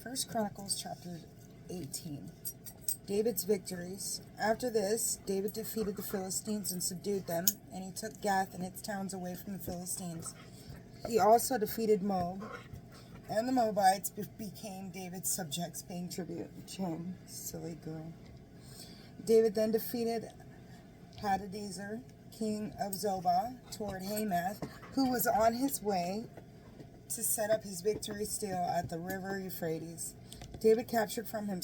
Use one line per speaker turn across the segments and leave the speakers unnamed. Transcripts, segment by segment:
First Chronicles Chapter 18. David's victories. After this, David defeated the Philistines and subdued them, and he took Gath and its towns away from the Philistines. He also defeated Moab, and the Moabites became David's subjects, paying tribute. Shame, silly girl. David then defeated Hadadezer, king of Zobah, toward Hamath, who was on his way to set up his victory steel at the river Euphrates. David captured from him,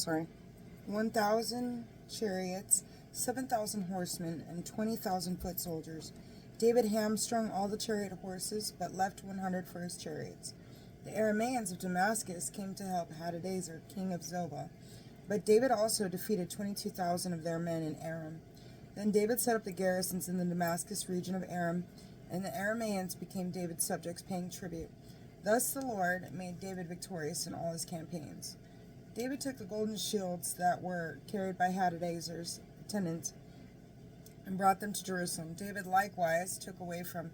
1,000 chariots, 7,000 horsemen, and 20,000 foot soldiers. David hamstrung all the chariot horses, but left 100 for his chariots. The Arameans of Damascus came to help Hadadezer, king of Zobah, but David also defeated 22,000 of their men in Aram. Then David set up the garrisons in the Damascus region of Aram, and the Arameans became David's subjects, paying tribute. Thus the Lord made David victorious in all his campaigns. David took the golden shields that were carried by Hadadezer's attendants and brought them to Jerusalem. David likewise took away from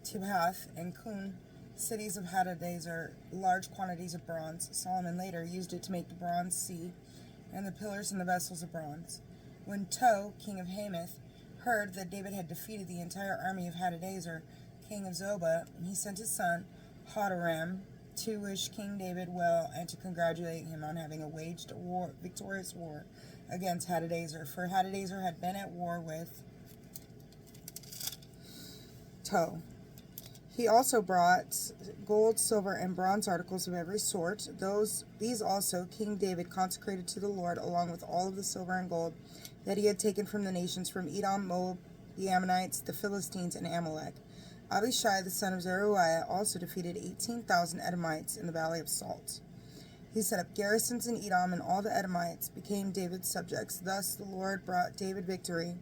Tibhath and Kun, cities of Hadadezer, large quantities of bronze. Solomon later used it to make the bronze sea and the pillars and the vessels of bronze. When Tou, king of Hamath, heard that David had defeated the entire army of Hadadezer, king of Zobah, he sent his son Hadoram to wish King David well and to congratulate him on having waged a victorious war against Hadadezer, for Hadadezer had been at war with Tou. He also brought gold, silver, and bronze articles of every sort. These also King David consecrated to the Lord, along with all of the silver and gold that he had taken from the nations, from Edom, Moab, the Ammonites, the Philistines, and Amalek. Abishai, the son of Zeruiah, also defeated 18,000 Edomites in the Valley of Salt. He set up garrisons in Edom, and all the Edomites became David's subjects. Thus the Lord brought David victory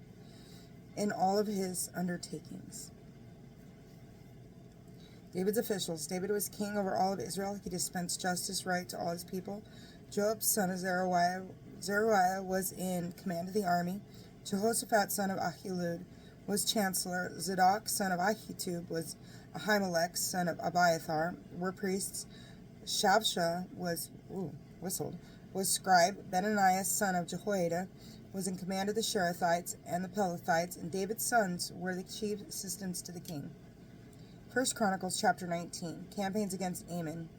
in all of his undertakings. David's officials. David was king over all of Israel. He dispensed justice right to all his people. Joab, son of Zeruiah was in command of the army. Jehoshaphat, son of Ahilud, was chancellor. Zadok, son of Ahitub, was Ahimelech, son of Abiathar, were priests. Shavsha was scribe. Benaniah, son of Jehoiada, was in command of the Sherethites and the Pelethites, and David's sons were the chief assistants to the king. First Chronicles Chapter 19. Campaigns against Ammon.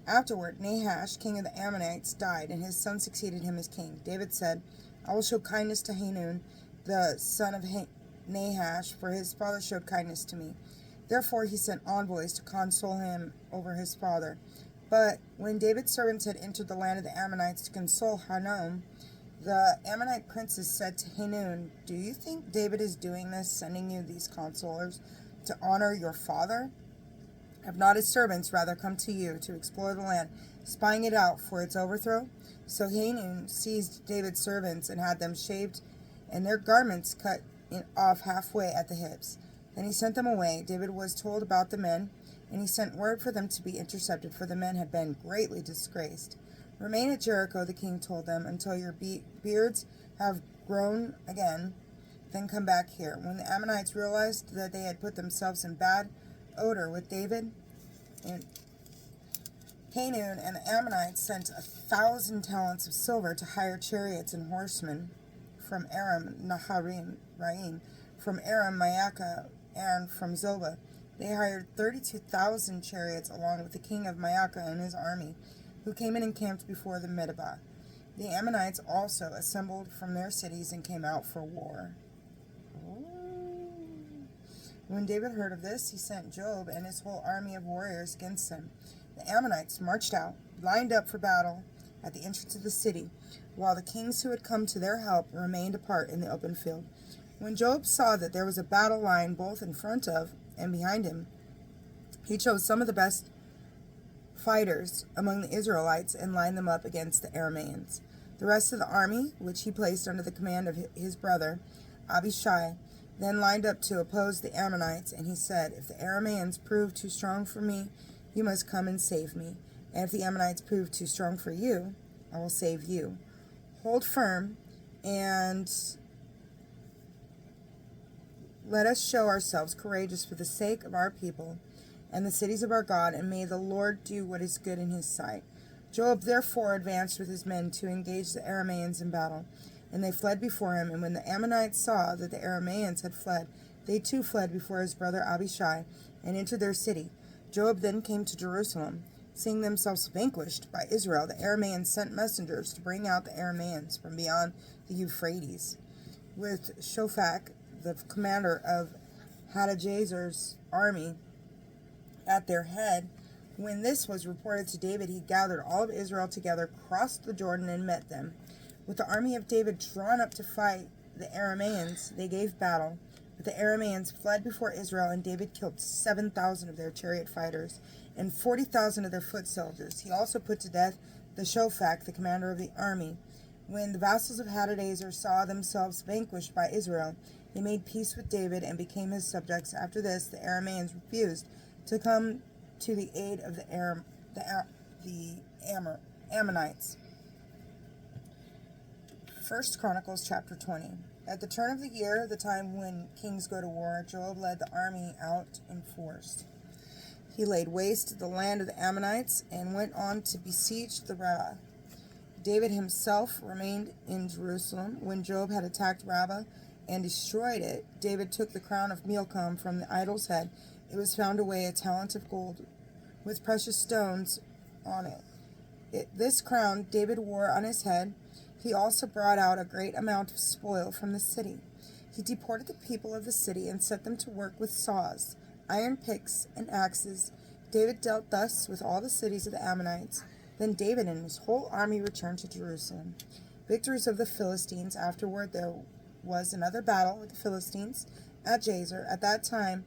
Afterward, Nahash, king of the Ammonites, died, and his son succeeded him as king. David said, I will show kindness to Hanun, the son of Nahash, for his father showed kindness to me. Therefore he sent envoys to console him over his father. But when David's servants had entered the land of the Ammonites to console Hanun, the Ammonite princes said to Hanun, Do you think David is doing this, sending you these consolers to honor your father? Have not his servants rather come to you to explore the land, spying it out for its overthrow? So Hanun seized David's servants and had them shaved and their garments cut off halfway at the hips. Then he sent them away. David was told about the men, and he sent word for them to be intercepted, for the men had been greatly disgraced. Remain at Jericho, the king told them, until your beards have grown again, then come back here. When the Ammonites realized that they had put themselves in bad odor with David, and Hanun and the Ammonites sent 1,000 talents of silver to hire chariots and horsemen from Aram Naharaim, from Aram Maacah, and from Zobah. They hired 32,000 chariots along with the king of Maacah and his army, who came in and camped before the Medeba. The Ammonites also assembled from their cities and came out for war. When David heard of this, he sent Joab and his whole army of warriors against them. The Ammonites marched out, lined up for battle at the entrance of the city, while the kings who had come to their help remained apart in the open field. When Joab saw that there was a battle line both in front of and behind him, he chose some of the best fighters among the Israelites and lined them up against the Arameans. The rest of the army, which he placed under the command of his brother Abishai, then lined up to oppose the Ammonites, and he said, If the Arameans prove too strong for me, you must come and save me. And if the Ammonites prove too strong for you, I will save you. Hold firm, and let us show ourselves courageous for the sake of our people and the cities of our God, and may the Lord do what is good in his sight. Joab therefore advanced with his men to engage the Arameans in battle, and they fled before him. And when the Ammonites saw that the Arameans had fled, they too fled before his brother Abishai, and entered their city. Joab then came to Jerusalem. Seeing themselves vanquished by Israel, the Arameans sent messengers to bring out the Arameans from beyond the Euphrates, with Shophak, the commander of Hadadezer's army, at their head. When this was reported to David, he gathered all of Israel together, crossed the Jordan, and met them. With the army of David drawn up to fight the Arameans, they gave battle. But the Arameans fled before Israel, and David killed 7,000 of their chariot fighters and 40,000 of their foot soldiers. He also put to death the Shophak, the commander of the army. When the vassals of Hadadezer saw themselves vanquished by Israel, they made peace with David and became his subjects. After this, the Arameans refused to come to the aid of the Ammonites. 1 Chronicles Chapter 20. At the turn of the year, the time when kings go to war, Joab led the army out in force. He laid waste the land of the Ammonites and went on to besiege the Rabbah. David himself remained in Jerusalem. When Joab had attacked Rabbah and destroyed it, David took the crown of Milcom from the idol's head. It was found away, a talent of gold with precious stones on it. This crown David wore on his head. He also brought out a great amount of spoil from the city. He deported the people of the city and set them to work with saws, iron picks, and axes. David dealt thus with all the cities of the Ammonites. Then David and his whole army returned to Jerusalem. Victories of the Philistines. Afterward there was another battle with the Philistines at Jazer. At that time,